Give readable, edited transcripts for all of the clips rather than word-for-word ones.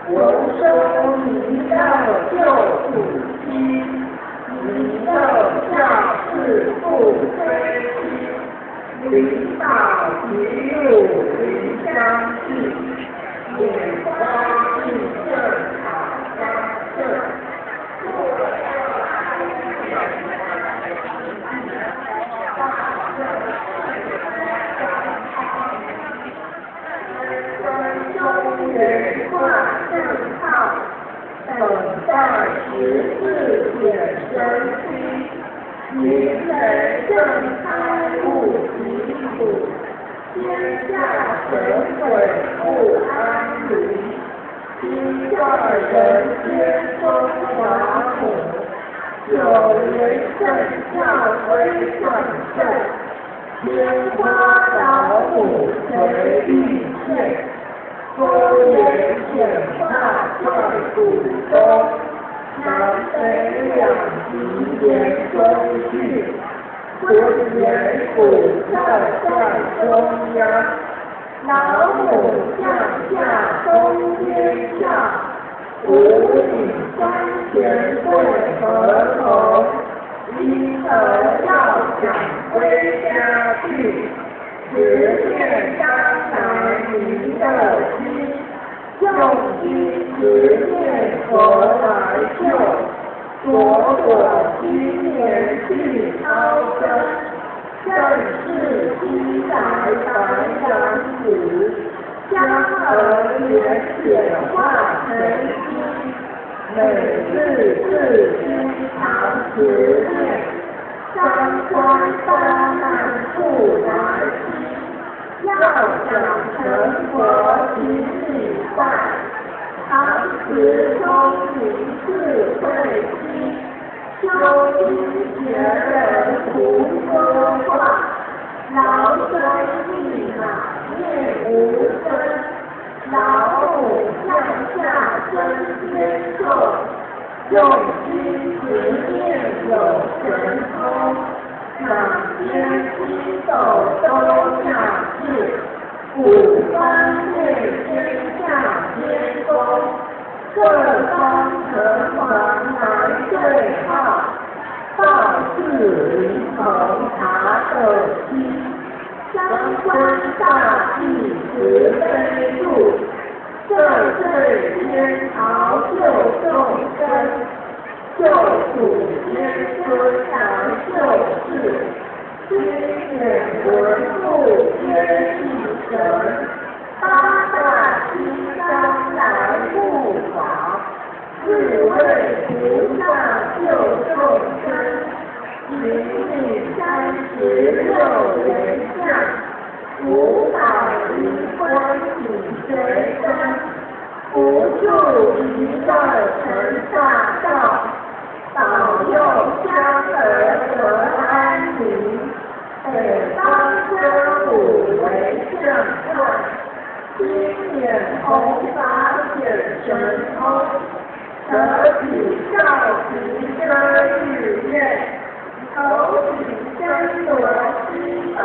我生弥勒救苦心，弥勒下世不非亲，灵宝即汝灵相续，眼花印正好相正。中原化正号，等待十字显真心，明人正开悟离苦，天下神鬼不安宁，心在人间风华母，九元圣教归转正，天花老母垂玉线。多元显化在古中，南北两极言中去，浑元古在中央，老母降下东天上，五顶山前会合同，因而要想归家去。十念当来弥勒心，用心十念佛来救，朵朵今年去超生，正是西来白羊子，将儿也显化成心，每日自心常十念，三观八难不来心。要想成佛请礼拜，常持聪明智慧心，修心学人胡说话，劳生一马念无声，老母降下真天寿，用心十念有神通。满天星斗都下至，五方内天下天宫，各方城隍来对号，道士灵童查斗心，三观大地十飞入，这对天朝救众生。救苦天尊来救世，心眼文物天地神，八大金刚来护法，四位菩萨救众生，灵敏36人相，501观景随身，不住一个成大道。保佑香儿得安宁，北方歌舞为正传，今年弘法显神通，得体照皮遮日月，头顶真罗七宝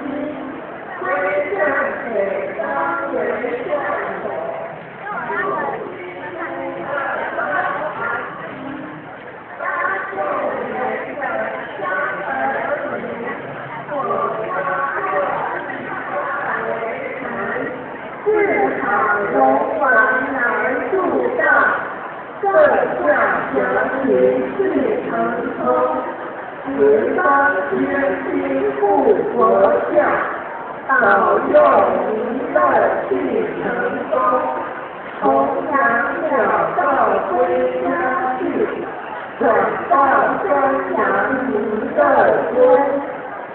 金，归正北方为正统。龙王来助道，各下祥云是成通，十方天心护佛教，保佑弥勒去成功，弘扬了道归家去，转到宣扬弥勒尊，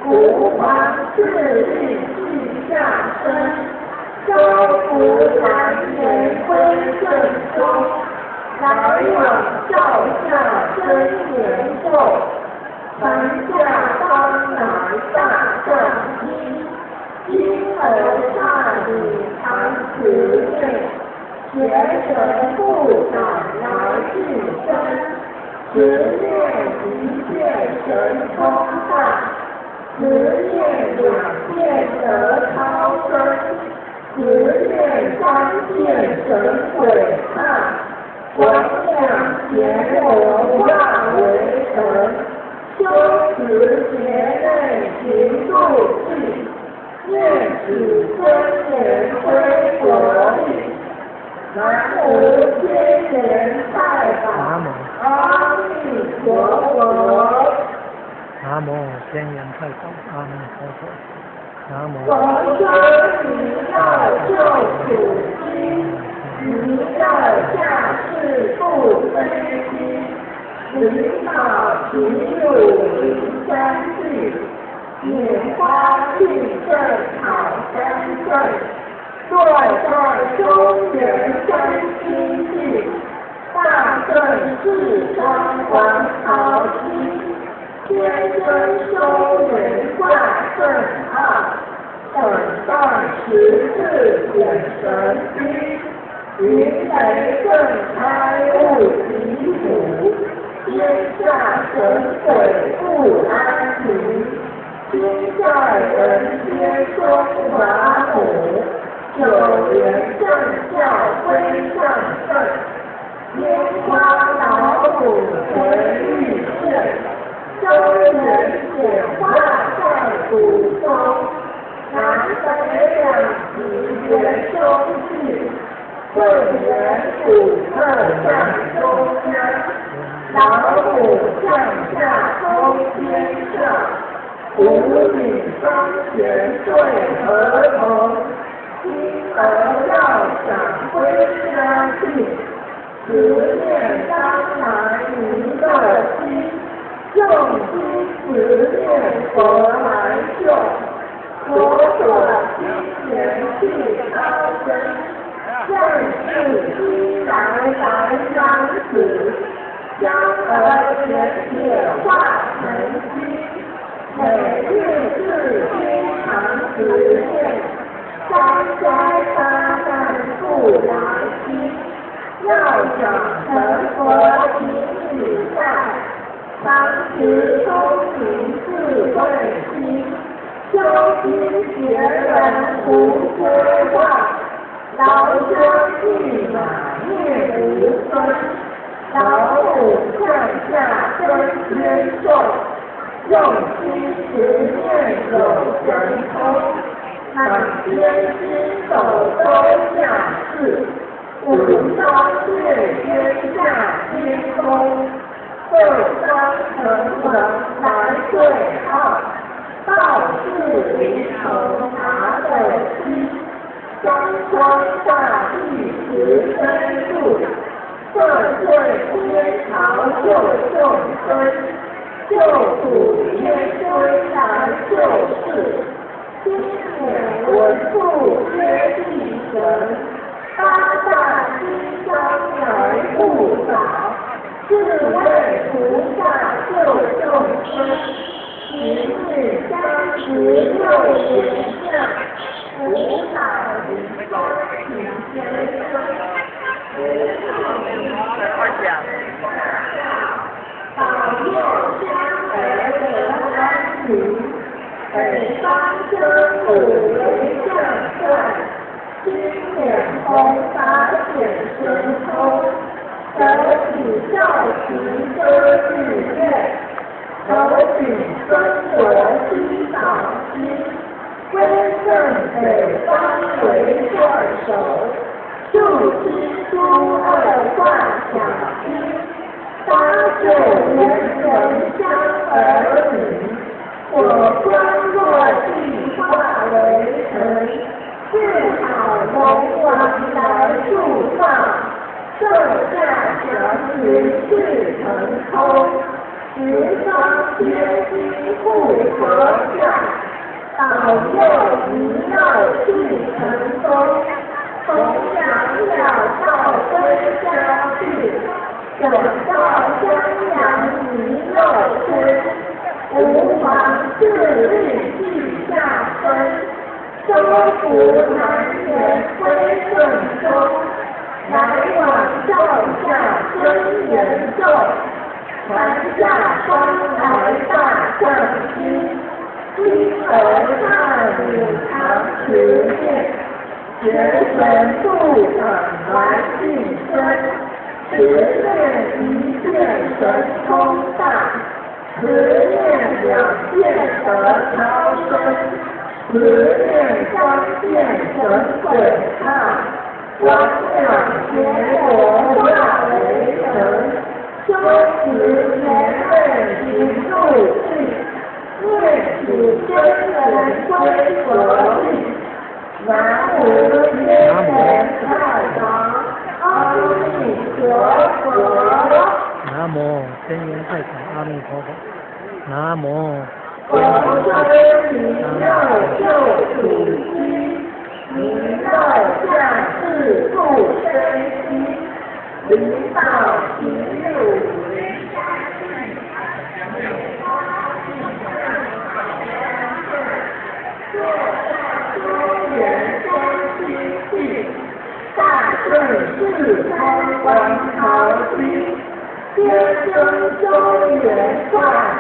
古皇敕令去下生。周福南延归正宗，来往照下真年寿，凡下当来大丈夫，因而大礼常慈内，邪神不敢来近身，十念一切神通大，十念两遍得超生。十面三界神鬼怕，王两阎罗化为神，修持劫内行度际，念此真言归佛力。南无千年太保阿弥陀佛。南无千年太保阿弥陀佛。南无佛说你要救苦心，你要下世不非心，灵宝齐鲁灵山寺，拈花敬正好三正，坐在中原山心地，大正四川王朝西。天生修人化正号，等待14显神机，云雷震开物极土，天下神鬼不安宁，心在人间中华母，九元正教归上圣，拈花老虎回玉圣。周人显化在古中，南北两极元中去，正元古特在中央，老虎降下中天上，五女双贤对合同，因而要掌归家去，十念当来弥勒心。用心持念佛来救，佛所心言去高深，正是西来当子，将而人也化成心，每日自心常持念，三灾八难不来心，要想成佛请你在。当时聪明智慧心，修心学人无说话，老将一马灭无分，老虎降下登天众，用心持念有神通，满天星斗都下世，武当月天下天空。各方成文来对号，道是灵头拿的心，三川大地十分度，各对天朝救众生，救苦天归来救世，今年文部皆地神，八大金刚来不倒。是为菩萨救众生，明日36年下，菩萨灵光请先生，保佑香儿得安宁，北方生五为将帅，今年红法显神通。得以教其歌日月，得以生活西岛西，威震北方为帅首，助基督二冠小兵，搭救人人相儿女，我观若地化为尘，治好龙王来助放。圣下祥云是成空，十方皆心护合下，保佑一闹去成功，弘扬了道归家去，等到襄阳弥勒村，吾皇自律地下分，收服南园归正中。来往照下真言咒，传下方来大圣经，因而大礼常持念，学神不肯来晋升，实验一变神通大，实验两变得超生，实验三变神鬼怕，光两结果化为神，修持年内行入境，念起真人归佛力。南无天人太长，阿弥陀佛。南无天人太长，阿弥陀佛。南无佛生弥勒救苦机，弥勒降世度生息，离道其路。大顺世通观潮机，天生周元化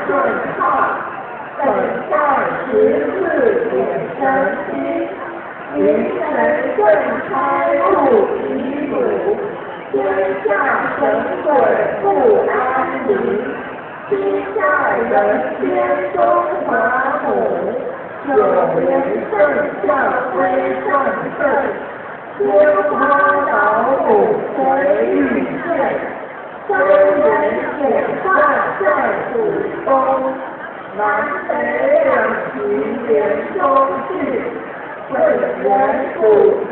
顺号，等待14点生机，云神正开入其母，天下神鬼不安宁，天下人间中华母，有缘圣教归上圣。天花老母垂玉剑，周人显化在祖宗，南北两极连中去，本人普测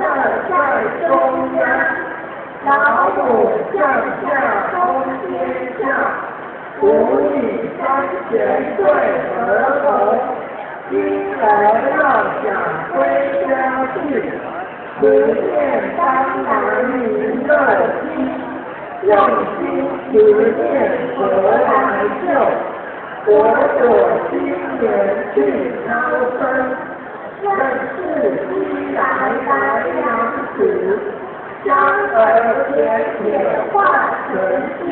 在中央，老母降下通天教，无以三贤对合同，因而要想归家去。实验当然弥勒经，用心实验何来救？我所今年去超生，认识西来娘子，将而田铁化成心，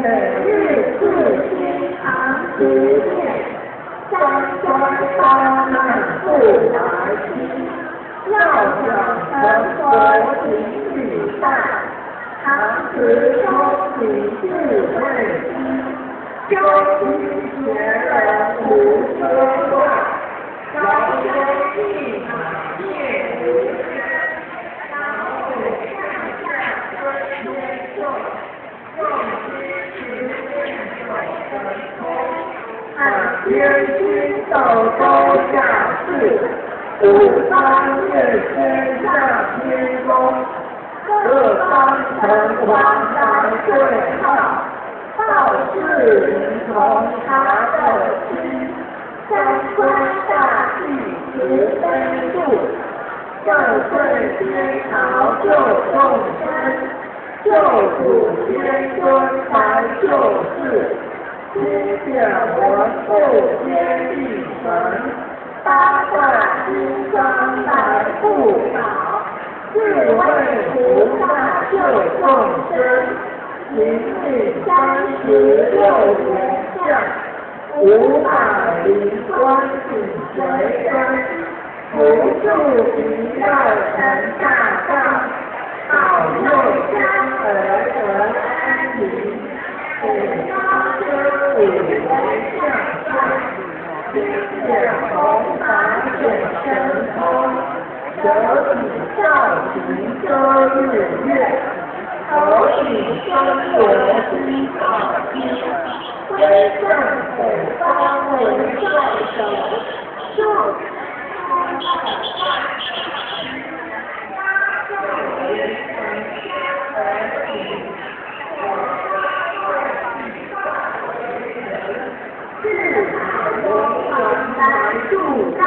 每日自心常实验，三观八难不来心。要想成佛行礼拜，常持聪明智慧心，修行学人无遮怪，高深一马灭无边，老母向下尊天众，用心实践守神通，满天星斗都下世。五方月天下天宫，各方城隍来对号，道士灵童查斗心，三观大地慈悲度，救罪天朝救众生，救主天尊来救世，经典文部皆一神。八大金刚来护法，智慧菩萨救众生，灵力36元相，500观景随身，扶助弥勒成大道，保佑家儿安宁，给高僧5为相善。经典弘法显神通，舍己造型遮日月，头顶生罗金宝金，归正北方为帅手，受助道，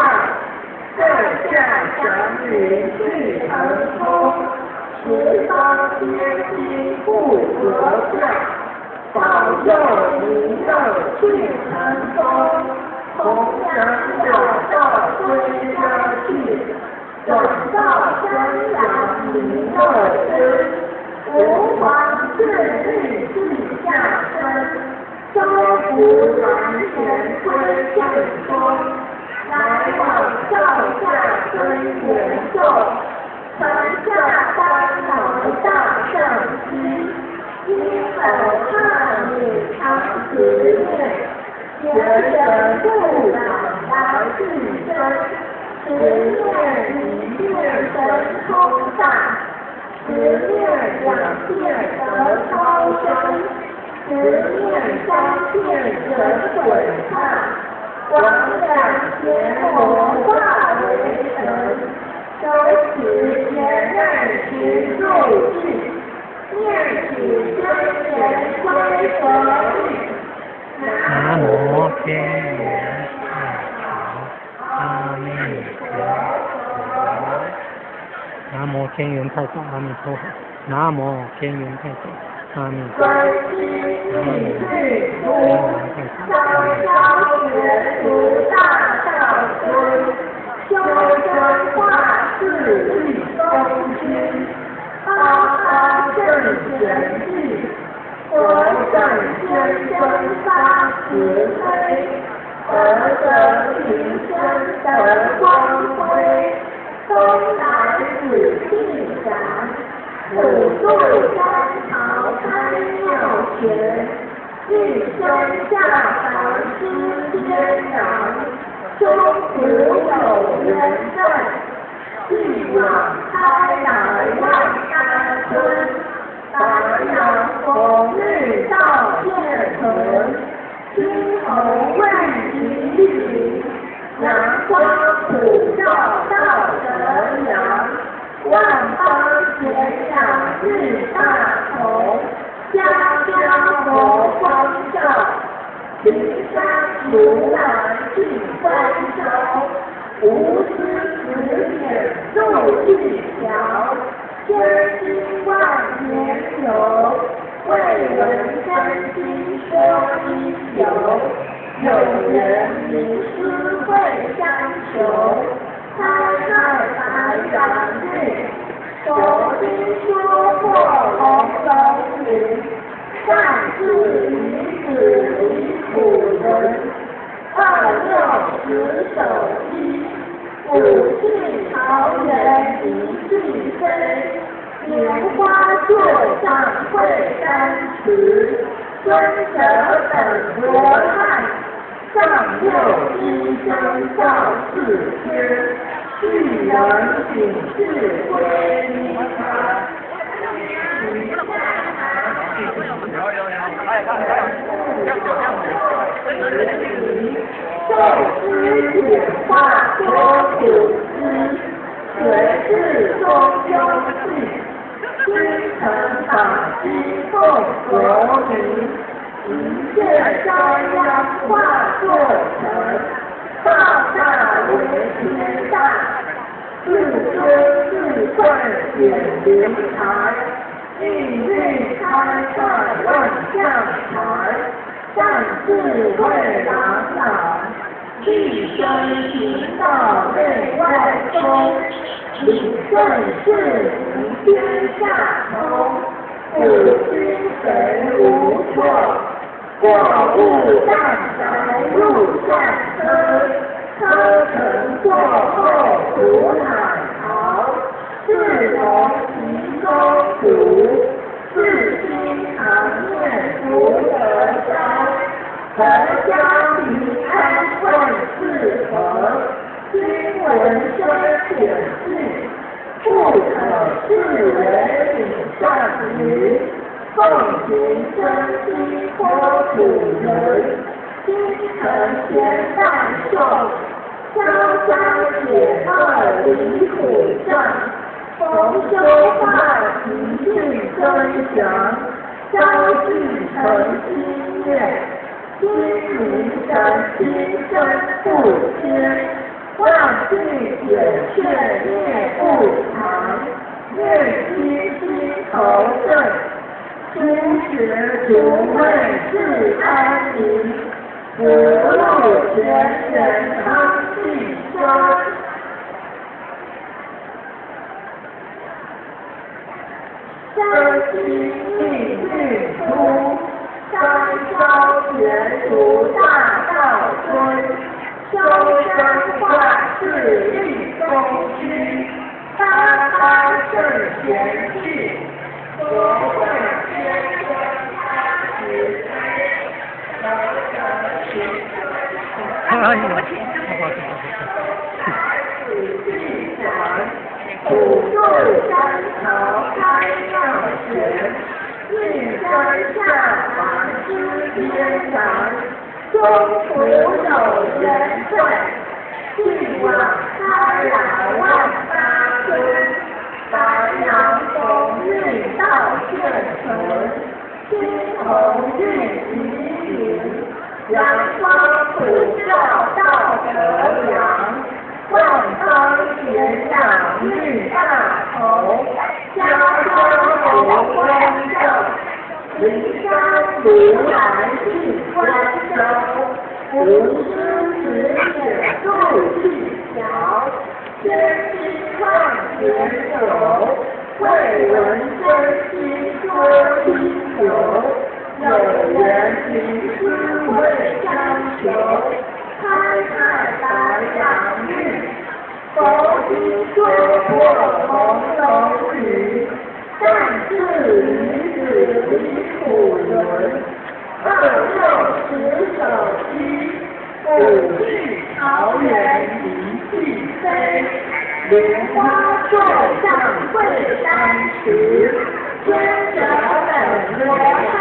设下祥云去成空，十方天机不合相，保佑弥勒去成功，弘扬小道归家去，转到山阳弥勒之，吾皇自律地下生，周福南玄归正宗。来往上下尊严重，传下当朝大上师，因口汉语常执念，人人不敢来自身，执念一念神通大，执念两遍得超生，执念三遍人鬼怕，王两千魔化为神，周持言任持入智，念起真言归佛律。南无天人阿弥陀佛。南无天人太上阿弥陀佛。南无天人太上阿弥陀佛。南无天人太上阿弥陀佛。学菩大道尊，修真化世立功勋，高高正贤智，佛圣先生发慈悲，德德平生得光辉，东来紫气展，普渡三朝开妙权，一生下凡知天然，中途有缘分，继往开来万安村，白杨红日照遍城，金红为吉利，阳光普照到德阳，万邦咸养日大同，家家佛光照，青山如来尽丰收，无私慈典入地条，千金万年有，未闻真经说因由，有缘名师会相求，开开白展日，佛经说破红楼云，善智女子离苦人，26手机，武器桃园一俱飞，莲花座上会甘池，尊者等罗汉，上六一生造世天，巨人顶智归依他。受师解化多苦思，随智中庸智，君臣法机共佛名，一切遭殃化作尘，道大为天大，自尊自贵显灵台，命运开创万象台，善智慧朗朗，一生行道内外通，理顺事行天下通，古今谁无错，过物但宅入善科，科成过后苦海淘，自从其中苦，自心常念福德高，阖家平安万事和，今闻声显示，不可视为顶上云，奉行真心托土人，精诚前代受，潇湘解二离苦障，逢修化极尽增祥，朝夕诚心念，心明神心真不迁，忘记解却念不长，念心心头正，初学足未自安宁，福禄全人康济生。山西命运出，三朝学徒大道尊，修身化世立功勋，发发圣贤去，所问先生他是谁？能得其哎呀，土著山朝开妙泉，运山下凡之天堂，中途有人在，继往开来万八村，白杨红运到县城，青红运移云，阳光普照到德阳。万方田养育大同，家家红光正，灵山如来进关州，无师指点入地桥，千金万钱有，未闻真心说清流，有缘名师会相求。开开白杨玉，佛经说破红楼雨，但是女子离苦轮，26手机，五去桃源一气飞，莲花座上会丹池，天者本罗汉。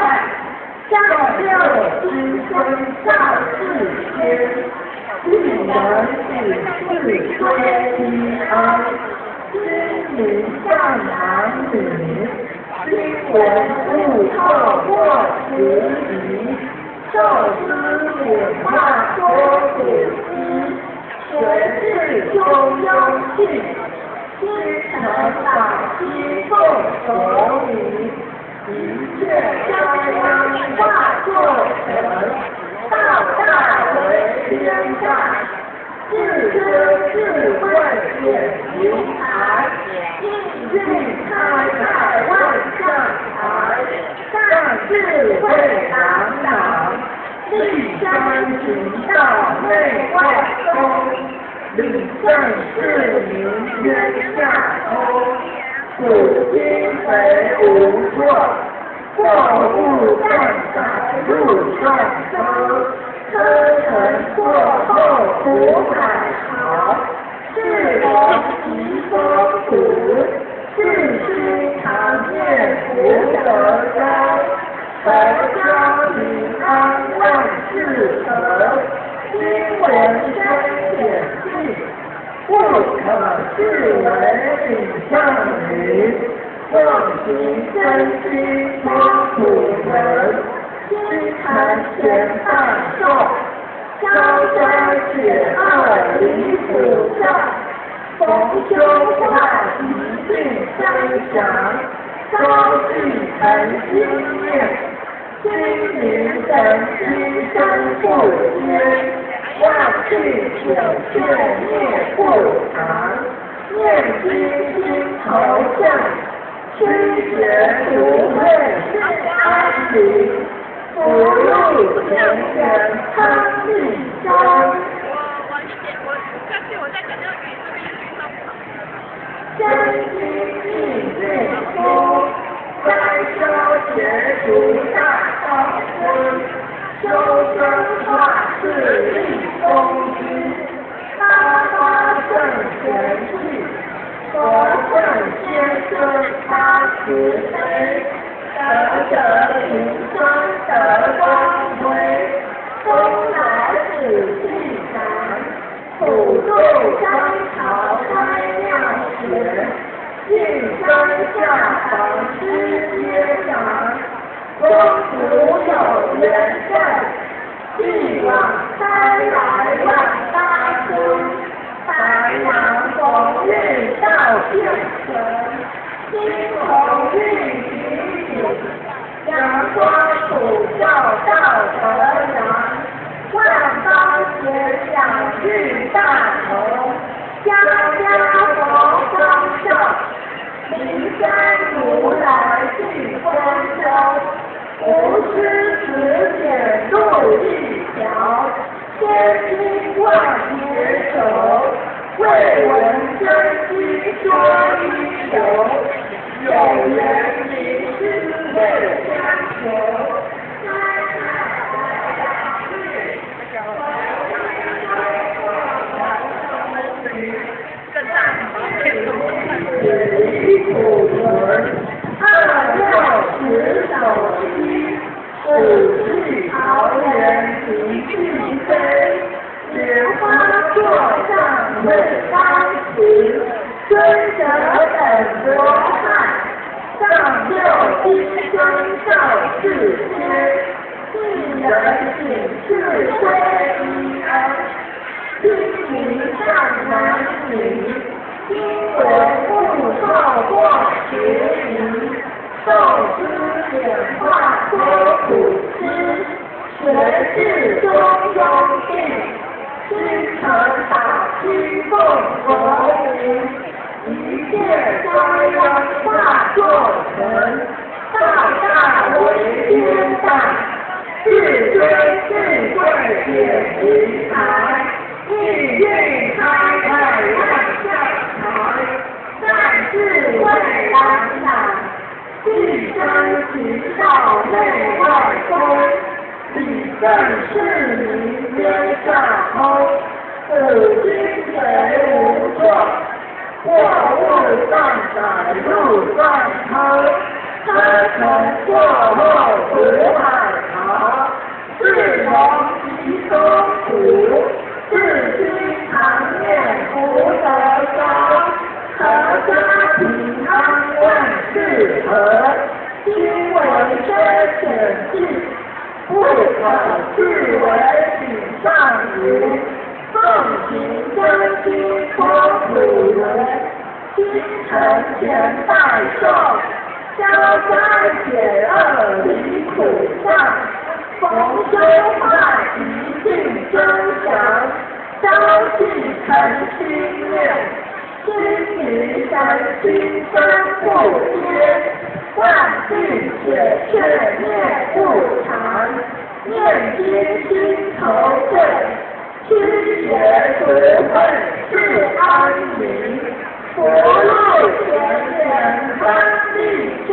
上六之分赵世谦，一人只是归一安，知名善男女，听闻悟透过时宜，受师显化多古稀，学士中庸信，心诚法心奉所礼。一切灾殃化作尘，道大为天下，智科智慧显平台，应运开万象台，大智慧朗朗，立山行道内外公，理政事民天下通。古今非无错，货物暂载入上车，车尘过后苦海潮，是我其风土，世心常念福德高，阖家平安万事和，听闻深显信。不可视为顶上云，奉行真心托土人，心诚前半寿，高山雪二离苦障，逢凶化吉并增祥，高兴诚心念，心灵神心生不坚。万气久却灭不长，念经心头降，驱邪除秽是安宁，福禄前人康利生。真心意念出，该修学除大高僧。修身化世立功绩，发发圣贤气，佛圣先生他慈悲，得平生得光辉，东来子气长，普渡山朝开妙泉，进山下访知接长。中途有缘在，继往开来万八村，白杨红运到县城，青红运提醒，阳光普照到德阳，万方田养育大同，家家红光照，灵山如来进关州。无师指点入一条，千金万劫手，未闻真心说缘你是会相求。离苦轮，二六十手七，五气桃源平地飞。莲花座上未当时，尊者本罗汉，上六金身照世间。一人请示归一恩，听名上男女。因为不受过学名，受之显化多苦知，学至中庸定，心诚法虚奉佛名，一切皆应化作成，道大为天大，至尊智慧显其才，意蕴开开万象。善智慧朗朗，一生其道内外通，以正是名曰上空。此经水无错，货物上载入上空，车尘过后苦海潮，是蒙其中苦，至今常念福德高。阖家平安万事和，今为身显气，不可视为顶上愚。奉行真心托苦人，心诚前代受，消灾解厄离苦障，逢修化一定真祥，相信诚心念。心于三心真不坚，万病解却念不长，念经心头正，亲学不会是安宁，福禄前人康利生。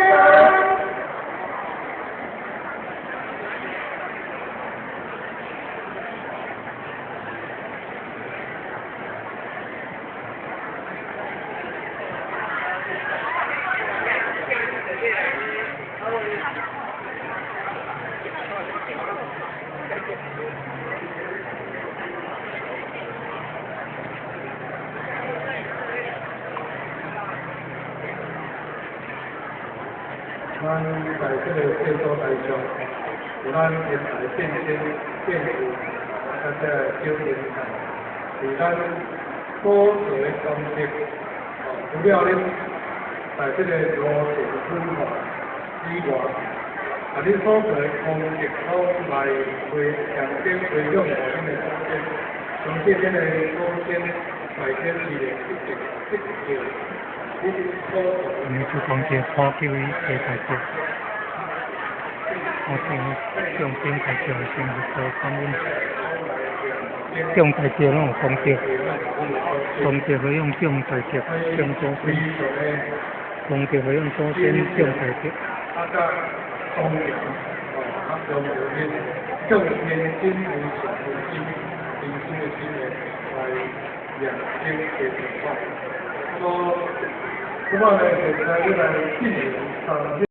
咱在这个制作当中，有咱现在变迁变故，这修炼上，是咱科学方式，除了恁在这个路程规划以外，你所做的方式都来为强点培养我们的祖先，从这边的祖先来坚持的一直。你去讲解科技的解解决，我听用心解决先做方面，用解决那种方式，方式可以用用解决，用祖先，方式可以用祖先用解决。正天心为小为心，平心的心来养精解化。那么呢，现在这个近年上这